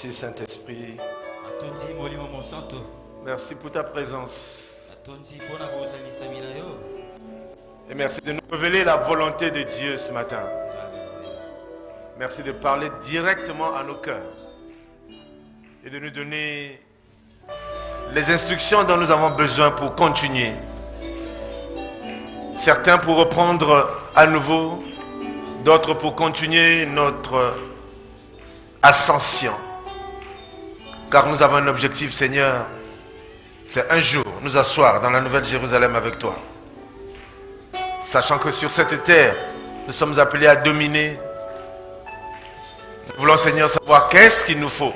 Merci Saint-Esprit. Merci pour ta présence. Et merci de nous révéler la volonté de Dieu ce matin. Merci de parler directement à nos cœurs et de nous donner les instructions dont nous avons besoin pour continuer. Certains pour reprendre à nouveau, d'autres pour continuer notre ascension. Car nous avons un objectif, Seigneur, c'est un jour nous asseoir dans la Nouvelle Jérusalem avec toi. Sachant que sur cette terre, nous sommes appelés à dominer. Nous voulons, Seigneur, savoir qu'est-ce qu'il nous faut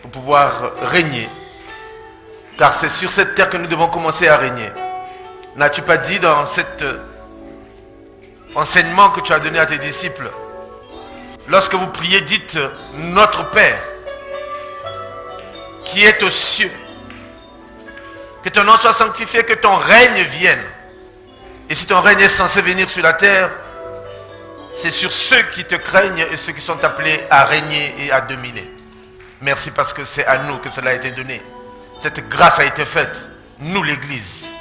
pour pouvoir régner. Car c'est sur cette terre que nous devons commencer à régner. N'as-tu pas dit dans cet enseignement que tu as donné à tes disciples, lorsque vous priez, dites notre Père qui est aux cieux, que ton nom soit sanctifié, que ton règne vienne. Et si ton règne est censé venir sur la terre, c'est sur ceux qui te craignent et ceux qui sont appelés à régner et à dominer. Merci parce que c'est à nous que cela a été donné. Cette grâce a été faite, nous l'Église.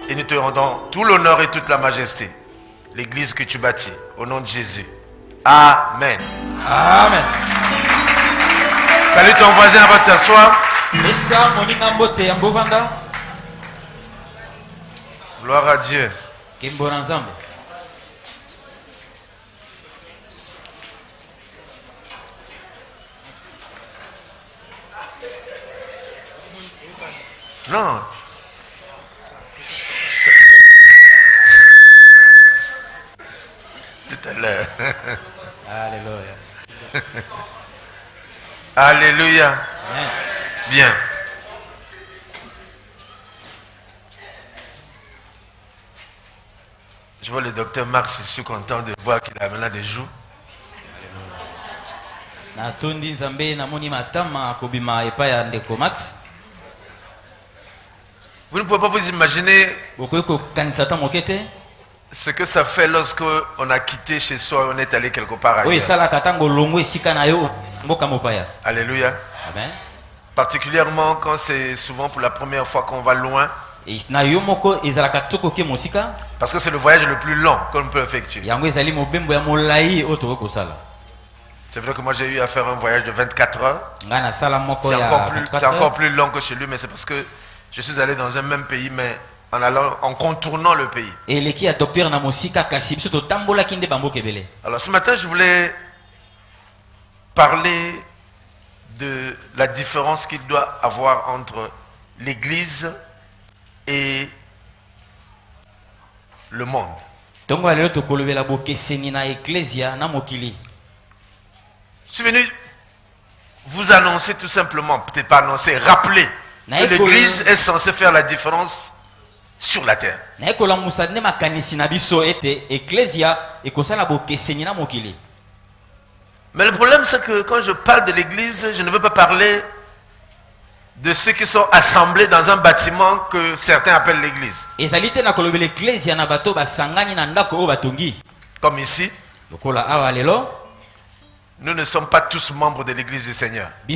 Et nous te rendons tout l'honneur et toute la majesté. L'Église que tu bâtis, au nom de Jésus. Amen. Amen. Salut ton voisin avant de t'asseoir. Gloire à Dieu. Non. Tout à l'heure. Alléluia. Alléluia. Amen. Bien. Je vois le docteur Max, je suis content de voir qu'il a maintenant des joues. Vous ne pouvez pas vous imaginer ce que ça fait lorsque on a quitté chez soi et on est allé quelque part ailleurs. Alléluia. Amen. Particulièrement quand c'est souvent pour la première fois qu'on va loin. Parce que c'est le voyage le plus long qu'on peut effectuer. C'est vrai que moi j'ai eu à faire un voyage de 24 heures. C'est encore plus long que chez lui, mais c'est parce que je suis allé dans un même pays, mais en contournant le pays. Alors ce matin, je voulais parler de la différence qu'il doit avoir entre l'Église et le monde. Je suis venu vous annoncer tout simplement, peut-être pas annoncer, rappeler que l'Église est censée faire la différence sur la terre. Mais le problème, c'est que quand je parle de l'Église, je ne veux pas parler de ceux qui sont assemblés dans un bâtiment que certains appellent l'Église. Comme ici, nous ne sommes pas tous membres de l'Église du Seigneur. Je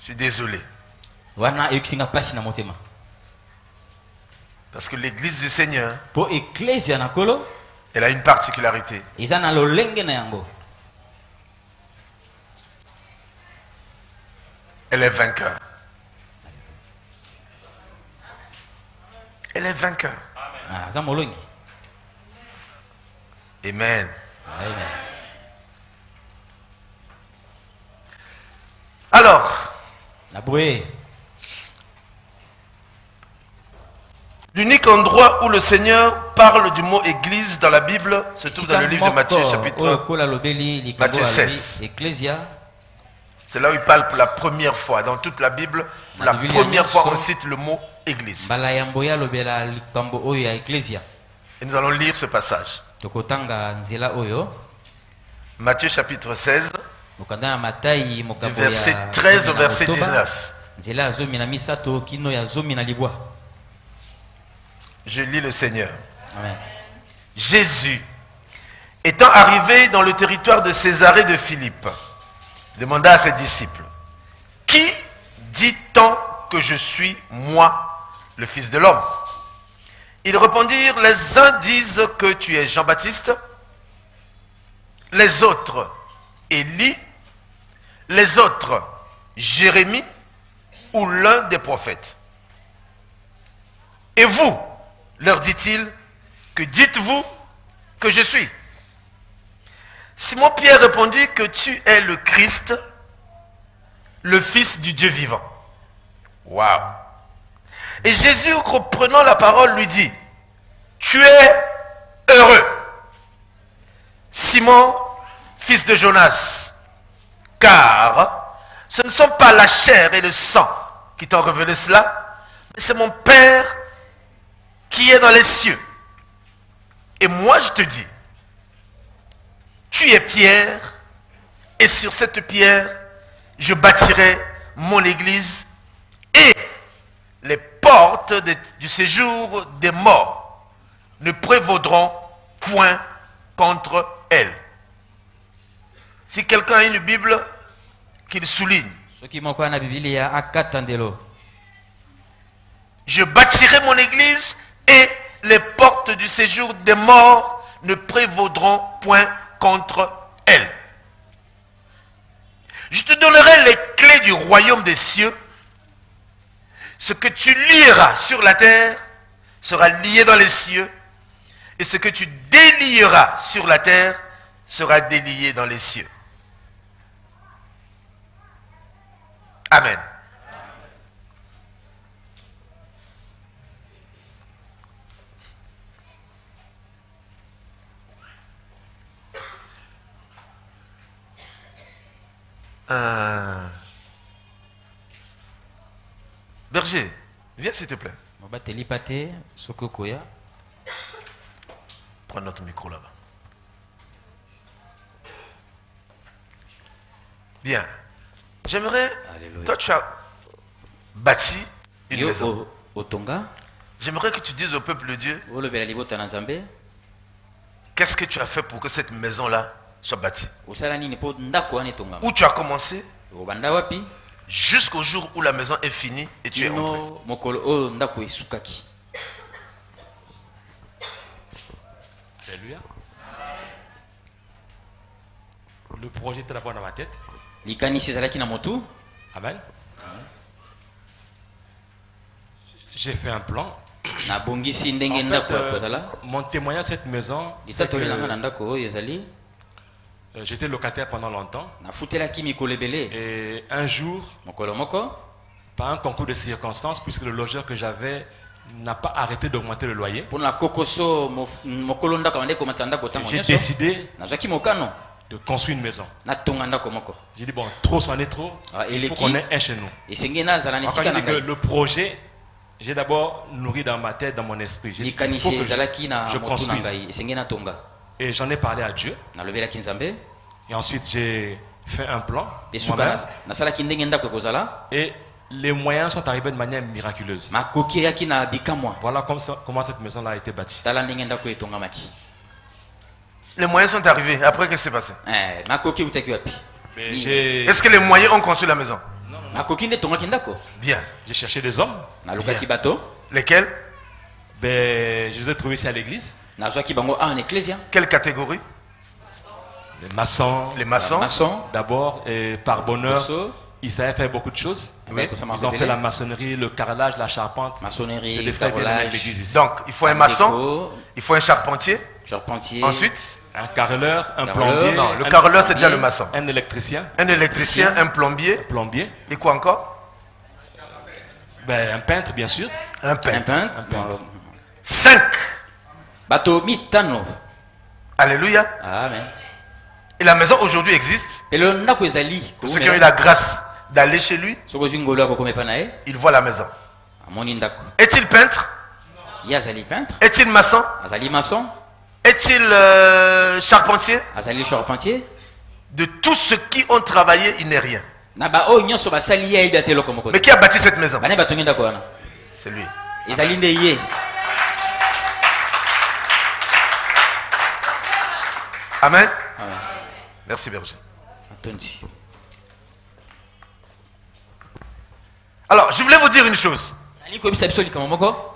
suis désolé. Parce que l'Église du Seigneur, elle a une particularité. Elle est vainqueur. Elle est vainqueur. Amen. Amen. Alors, l'unique endroit où le Seigneur parle du mot église dans la Bible se trouve dans le livre de Matthieu, chapitre Matthieu 16. C'est là où il parle pour la première fois. Dans toute la Bible, pour la première fois, on cite le mot église. Et nous allons lire ce passage. Matthieu chapitre 16, du verset 13 au verset 19. Je lis le Seigneur. Amen. Jésus, étant arrivé dans le territoire de Césarée de Philippe, demanda à ses disciples, qui dit-on que je suis, moi, le Fils de l'homme? Ils répondirent, les uns disent que tu es Jean-Baptiste, les autres Élie, les autres Jérémie ou l'un des prophètes. Et vous, leur dit-il, que dites-vous que je suis? Simon-Pierre répondit que tu es le Christ, le Fils du Dieu vivant. Waouh! Et Jésus, reprenant la parole, lui dit, tu es heureux, Simon, fils de Jonas, car ce ne sont pas la chair et le sang qui t'ont révélé cela, mais c'est mon Père qui est dans les cieux. Et moi je te dis, tu es Pierre, et sur cette pierre, je bâtirai mon église, et les portes du séjour des morts ne prévaudront point contre elle. Si quelqu'un a une Bible, qu'il souligne. Je bâtirai mon église et les portes du séjour des morts ne prévaudront point contre elle. Je te donnerai les clés du royaume des cieux. Ce que tu lieras sur la terre sera lié dans les cieux, et ce que tu délieras sur la terre sera délié dans les cieux. Amen. Berger, viens s'il te plaît. Prends notre micro là-bas. Bien. J'aimerais, toi tu as bâti une maison. J'aimerais que tu dises au peuple de Dieu, qu'est-ce que tu as fait pour que cette maison-là soit bâtie? Où tu as commencé jusqu'au jour où la maison est finie et tu es entré. Alléluia. Le projet était d'abord dans ma tête. Amen. J'ai fait un plan. En fait, mon témoignage à cette maison, c'est que j'étais locataire pendant longtemps. Et un jour, par un concours de circonstances, puisque le logeur que j'avais n'a pas arrêté d'augmenter le loyer, j'ai décidé de construire une maison. J'ai dit, bon, trop c'en est trop, il faut qu'on ait un chez nous. Quand je dis que le projet, j'ai d'abord nourri dans ma tête, dans mon esprit. J'ai dit, il faut que je construise. Et j'en ai parlé à Dieu. Et ensuite, j'ai fait un plan. Et les moyens sont arrivés de manière miraculeuse. Voilà comment cette maison-là a été bâtie. Les moyens sont arrivés. Après, qu'est-ce qui s'est passé? Est-ce que les moyens ont construit la maison? Bien. J'ai cherché des hommes. Lesquels? Je les ai trouvés ici à l'église. Quelle catégorie? Les maçons. Les maçons. D'abord, et par bonheur, ils savaient faire beaucoup de choses. Oui. Ils ont fait la maçonnerie, le carrelage, la charpente. C'est des frères bien aimés de l'église ici. Donc, il faut un maçon, il faut un charpentier. Ensuite, un carreleur, un plombier. Non, le carreleur c'est déjà le maçon. Un électricien. Un électricien, un plombier. Plombier. Et quoi encore? Un peintre, bien sûr. Un peintre. Un peintre. 5. Alléluia. Amen. Et la maison aujourd'hui existe. Pour ceux qui ont eu la grâce d'aller chez lui, ils voient la maison. Est-il peintre? Est-il maçon? Est-il charpentier? De tous ceux qui ont travaillé, il n'est rien. Mais qui a bâti cette maison? C'est lui. Amen. Amen. Merci berger. Attendu. Alors, je voulais vous dire une chose.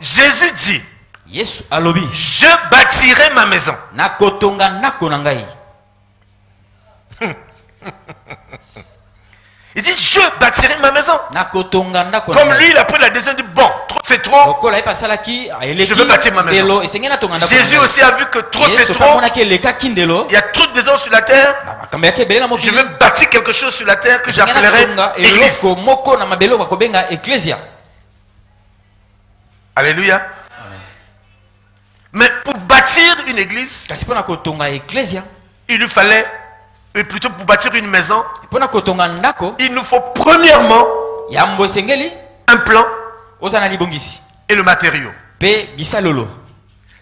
Jésus dit, Yesu alobi, je bâtirai ma maison. nakotonga ndako na ngai. Il dit, je bâtirai ma maison. Nakotonga ndako. Comme lui, il a pris la décision, il dit, bon, trop c'est trop. Je veux bâtir ma maison. Jésus aussi a vu que trop c'est trop. Il y a trop de désordre sur la terre. Je veux bâtir quelque chose sur la terre que j'appellerai Église. Alléluia. Mais pour bâtir une église, il lui fallait, plutôt pour bâtir une maison, il nous faut premièrement un plan et le matériau.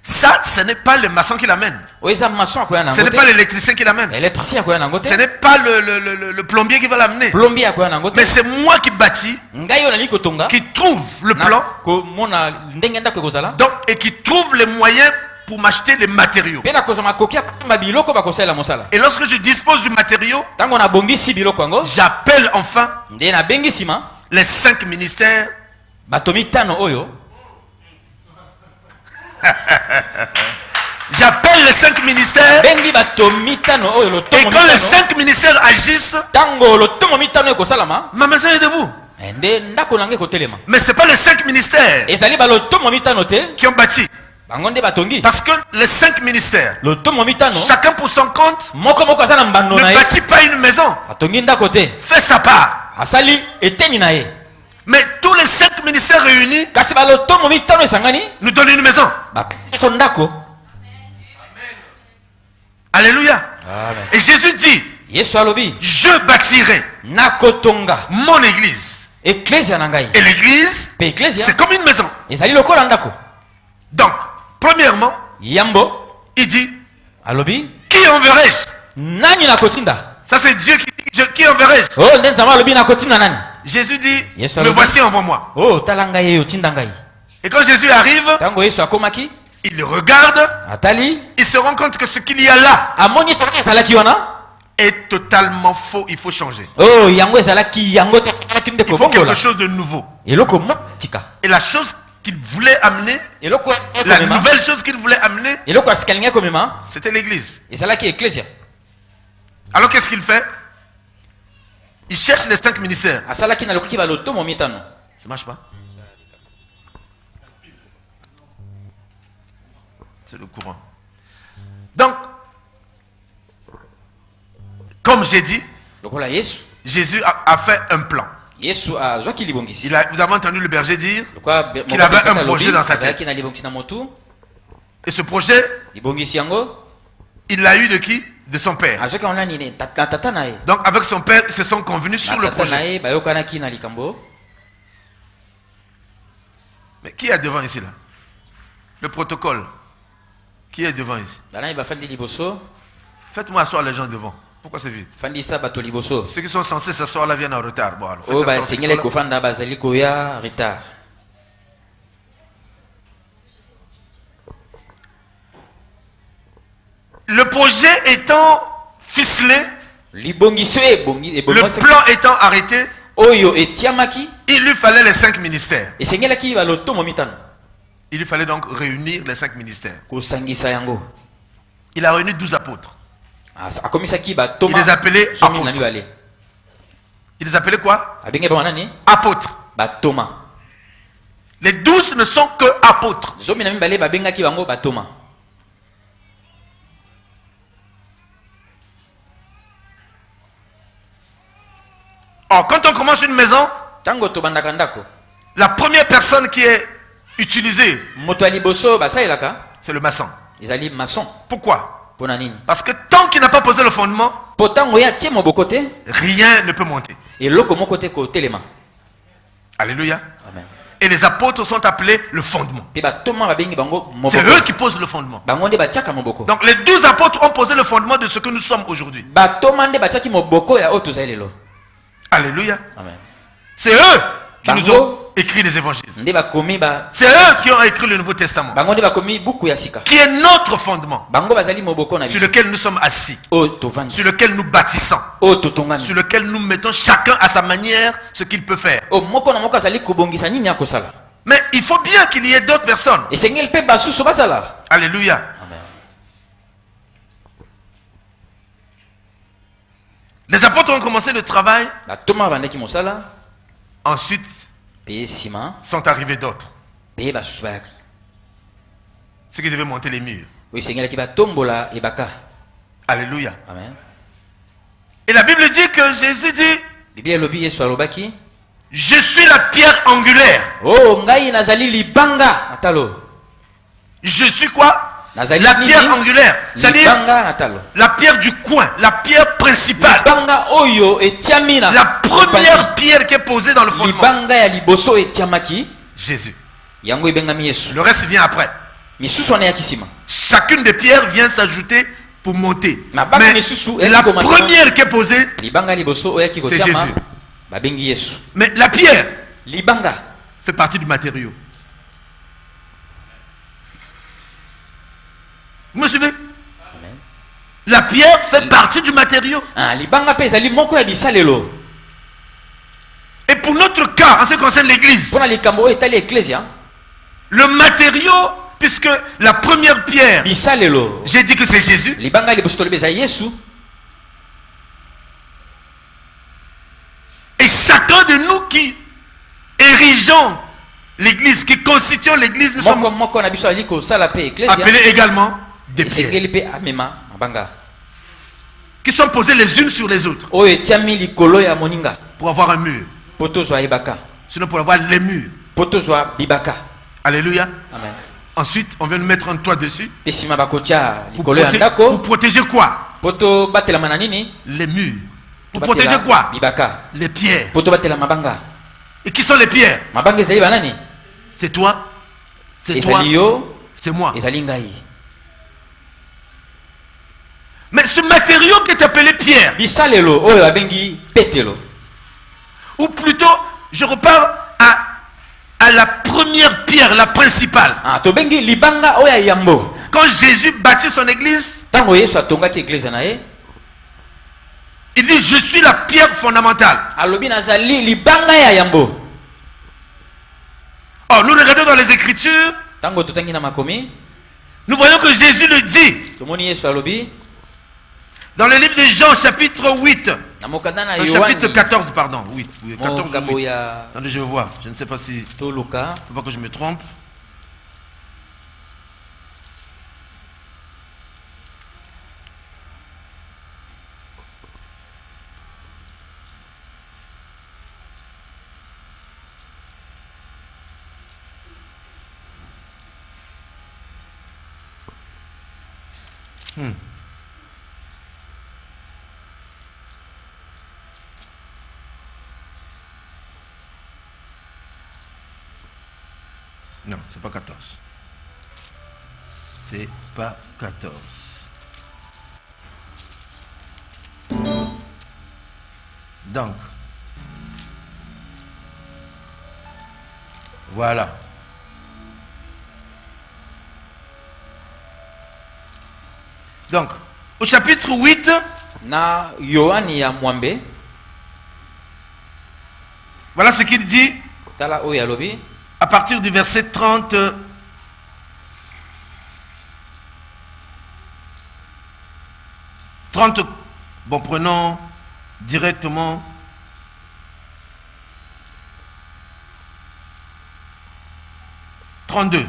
Ça, ce n'est pas le maçon qui l'amène. Ce n'est pas l'électricien qui l'amène. Ce n'est pas le plombier qui va l'amener. Mais c'est moi qui bâtis, qui trouve le plan, donc, et qui trouve les moyens pour m'acheter les matériaux. Et lorsque je dispose du matériau, j'appelle enfin les 5 ministères. J'appelle les 5 ministères. Et quand les 5 ministères agissent, ma maison est debout. Mais ce n'est pas les 5 ministères qui ont bâti. Parce que les 5 ministères, chacun pour son compte, ne bâtit pas une maison. Fait sa part. Mais tous les 5 ministères réunis nous donnent une maison. Alléluia. Amen. Et Jésus dit, je bâtirai mon église. Et l'église, c'est comme une maison. Donc, premièrement, il dit, qui enverrai-je? Ça c'est Dieu qui dit, qui enverrai-je? Jésus dit, me voici, envoie-moi. Et quand Jésus arrive, il regarde, il se rend compte que ce qu'il y a là est totalement faux, il faut changer. Il faut quelque chose de nouveau. Et la chose qu'il voulait amener, la nouvelle chose qu'il voulait amener, c'était l'église. Alors qu'est-ce qu'il fait? Il cherche les 5 ministères. Ça ne marche pas. C'est le courant. Donc, comme j'ai dit, Jésus a fait un plan. Vous avez entendu le berger dire qu'il avait un projet dans sa tête. Et ce projet, il l'a eu de qui? De son père. Donc avec son père, ils se sont convenus sur le projet. Mais qui est devant ici là? Le protocole. Qui est devant ici? Faites-moi asseoir les gens devant. Pourquoi c'est vide? Ceux qui sont censés s'asseoir là viennent en retard. Bon, alors, le projet étant ficelé, le plan étant arrêté, il lui fallait les 5 ministères. Il lui fallait donc réunir les 5 ministères. Il a réuni 12 apôtres. Il les appelait apôtres. Il les appelait quoi? Apôtres. Les 12 ne sont que apôtres. Or, quand on commence une maison, la première personne qui est utilisée, c'est le maçon. Pourquoi? Parce que tant qu'il n'a pas posé le fondement, rien ne peut monter. Alléluia. Amen. Et les apôtres sont appelés le fondement. C'est eux qui posent le fondement. Donc les 12 apôtres ont posé le fondement de ce que nous sommes aujourd'hui. Alléluia. Amen. C'est eux qui nous ont écrit les évangiles. C'est eux qui ont écrit le Nouveau Testament, qui est notre fondement, sur lequel nous sommes assis, sur lequel nous bâtissons, sur lequel nous mettons chacun à sa manière ce qu'il peut faire. Mais il faut bien qu'il y ait d'autres personnes. Alléluia. Les apôtres ont commencé le travail. Ensuite, sont arrivés d'autres. Ceux qui devaient monter les murs. Alléluia. Amen. Et la Bible dit que Jésus dit: je suis la pierre angulaire. Je suis quoi? La pierre angulaire, c'est-à-dire la pierre du coin, la pierre principale, la première pierre qui est posée dans le fondement. Jésus. Le reste vient après. Chacune des pierres vient s'ajouter pour monter. Mais la première qui est posée, c'est Jésus. Mais la pierre fait partie du matériau. Vous me suivez? Amen. La pierre fait partie du matériau. Et pour notre cas, en ce qui concerne l'église, le matériau, puisque la première pierre, j'ai dit que c'est Jésus. Et chacun de nous qui érigeons l'église, qui constituons l'église, nous sommes appelés également des pierres qui sont posées les unes sur les autres pour avoir un mur. Sinon pour avoir les murs. Alléluia. Amen. Ensuite, on vient nous mettre un toit dessus pour protéger quoi? Les murs. Pour protéger quoi? Les pierres. Et qui sont les pierres? C'est toi, c'est toi, c'est moi. Mais ce matériau qui est appelé pierre, ou plutôt, je repars à la première pierre, la principale. Quand Jésus bâtit son église, il dit: je suis la pierre fondamentale. Oh, nous regardons dans les Écritures, nous voyons que Jésus le dit dans le livre de Jean, chapitre 8. Chapitre 14, pardon. 8. 14, 8. Attendez, je vais voir. Je ne sais pas si... Il ne faut pas que je me trompe. Non, c'est pas 14. C'est pas 14. Donc, voilà. Donc, au chapitre 8, na Yohani ya Mwambe, voilà ce qu'il dit tala o ya lobi, à partir du verset 30. Bon, prenons directement. « 32. »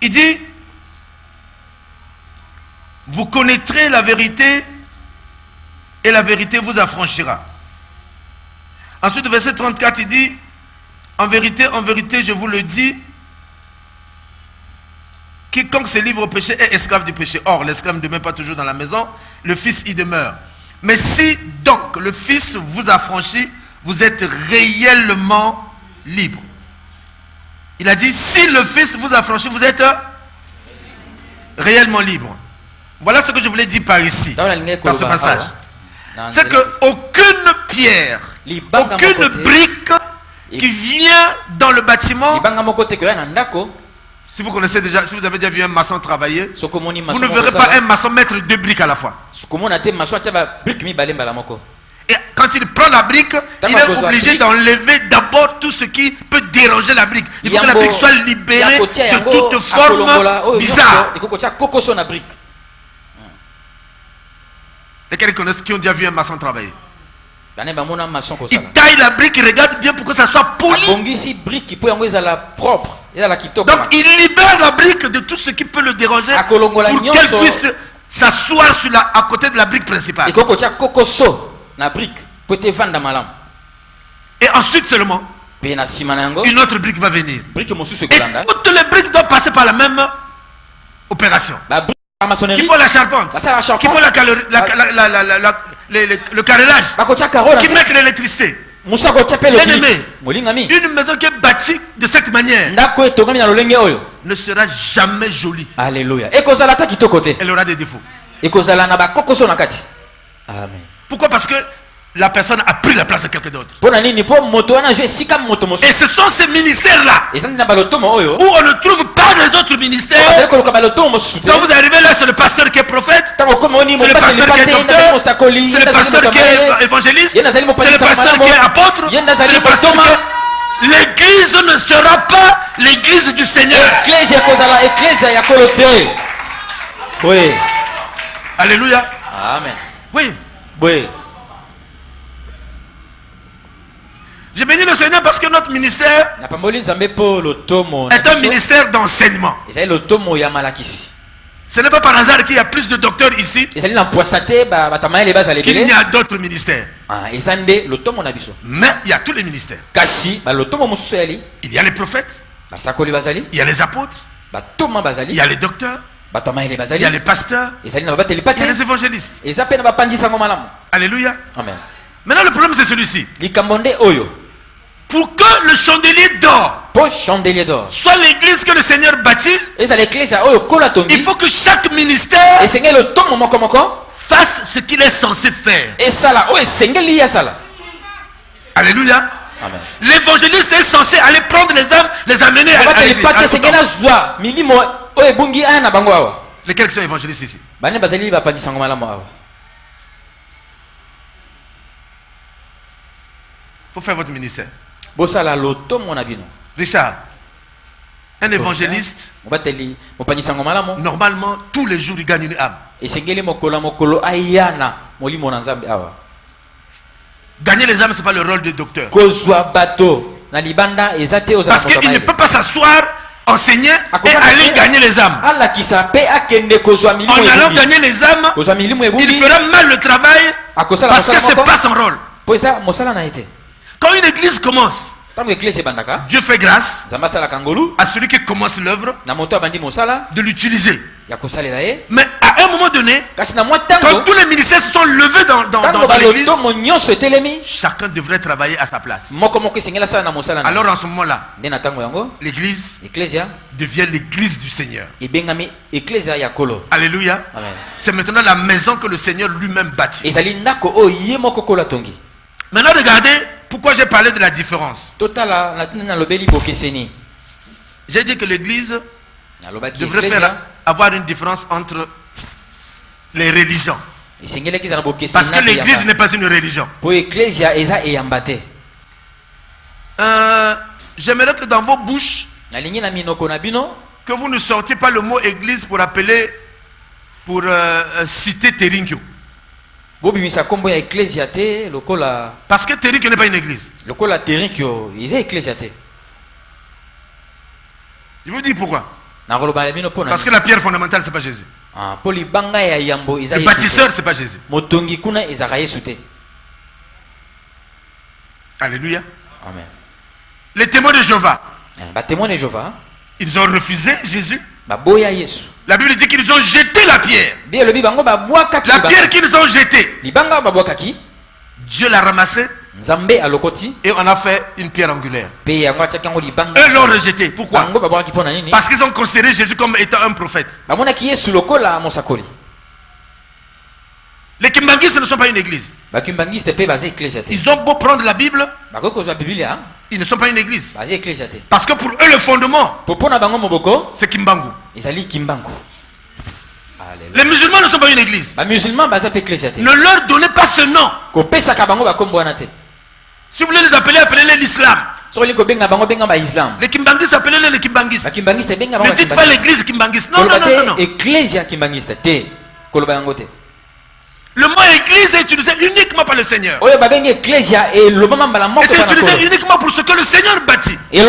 Il dit: vous connaîtrez la vérité et la vérité vous affranchira. Ensuite, verset 34, il dit: en vérité, je vous le dis, quiconque se livre au péché est esclave du péché. Or, l'esclave ne demeure pas toujours dans la maison, le Fils y demeure. Mais si donc le Fils vous affranchit, vous êtes réellement libre. Il a dit: si le Fils vous affranchit, vous êtes réellement libre. Voilà ce que je voulais dire par ici, par ce passage. C'est qu'aucune pierre aucune brique qui vient dans le bâtiment. Si vous connaissez déjà, si vous avez déjà vu un maçon travailler, vous ne verrez pas un maçon mettre 2 briques à la fois. Et quand il prend la brique, il est obligé d'enlever d'abord tout ce qui peut déranger la brique. Il faut que la brique soit libérée de toute forme bizarre. Lesquels connaissent qui ont déjà vu un maçon travailler? Il taille la brique, il regarde bien pour que ça soit poli. Donc il libère la brique de tout ce qui peut le déranger pour qu'elle puisse s'asseoir à côté de la brique principale. Et ensuite seulement, une autre brique va venir. Et toutes les briques doivent passer par la même opération. Il faut la charpente, il faut le carrelage, qui met l'électricité. Bien-aimé, une maison qui est bâtie de cette manière ne sera jamais jolie. Alléluia. Elle aura des défauts. Amen. Pourquoi? Parce que la personne a pris la place de quelqu'un d'autre. Et ce sont ces ministères-là où on ne trouve pas les autres ministères. Quand vous arrivez là, c'est le pasteur qui est prophète, c'est le pasteur qui est docteur, c'est le pasteur qui est évangéliste, c'est le pasteur qui est apôtre, c'est le pasteur qui est... L'église ne sera pas l'église du Seigneur. Oui. Alléluia. Amen. Oui. Oui. Je bénis le Seigneur parce que notre ministère est un ministère d'enseignement. Ce n'est pas par hasard qu'il y a plus de docteurs ici qu'il n'y a d'autres ministères. Mais il y a tous les ministères. Il y a les prophètes, il y a les apôtres, il y a les docteurs, il y a les pasteurs, il y a les évangélistes. Alléluia. Amen. Maintenant le problème c'est celui-ci. Pour que le chandelier d'or soit l'église que le Seigneur bâtit, il faut que chaque ministère fasse ce qu'il est censé faire. Alléluia. L'évangéliste est censé aller prendre les âmes, les amener à l'église. Lesquels sont évangélistes ici? Il faut faire votre ministère. Richard, un évangéliste, normalement, tous les jours, il gagne une âme. Gagner les âmes, ce n'est pas le rôle du docteur. Parce qu'il ne peut pas s'asseoir, enseigner et aller gagner les âmes. En allant gagner les âmes, il fera mal le travail parce que ce n'est pas son rôle. Quand une église commence, Dieu fait grâce à celui qui commence l'œuvre de l'utiliser. Mais à un moment donné, quand tous les ministères se sont levés dans l'église, chacun devrait travailler à sa place. Alors en ce moment-là, l'église devient l'église du Seigneur. Alléluia. C'est maintenant la maison que le Seigneur lui-même bâtit. Maintenant regardez pourquoi j'ai parlé de la différence. J'ai dit que l'église devrait avoir une différence entre les religions. Parce que l'église n'est pas une religion. J'aimerais que dans vos bouches, que vous ne sortiez pas le mot église pour appeler, pour citer Terinkyo. Parce que Terinkyo n'est pas une église. Je vous dis pourquoi. Parce que la pierre fondamentale, ce n'est pas Jésus. Le bâtisseur, ce n'est pas Jésus. Alléluia. Amen. Les témoins de Jéhovah, ils ont refusé Jésus. La Bible dit qu'ils ont jeté la pierre. La pierre qu'ils ont jetée, Dieu l'a ramassée et on a fait une pierre angulaire. Eux l'ont rejeté. Pourquoi? Parce qu'ils ont considéré Jésus comme étant un prophète. Les Kimbangi, ce ne sont pas une église. Ils ont beau prendre la Bible, ils ne sont pas une église. Parce que pour eux, le fondement, c'est Kimbangu. Les musulmans ne sont pas une église. Ne leur donnez pas ce nom. Si vous voulez les appeler, appelez-les l'islam. Les kimbanguistes, appelez-les les kimbanguistes. Ne dites pas l'église kimbanguiste. Non, non, non, non. Le mot église est utilisé uniquement par le Seigneur. Et c'est utilisé uniquement pour ce que le Seigneur bâtit. Et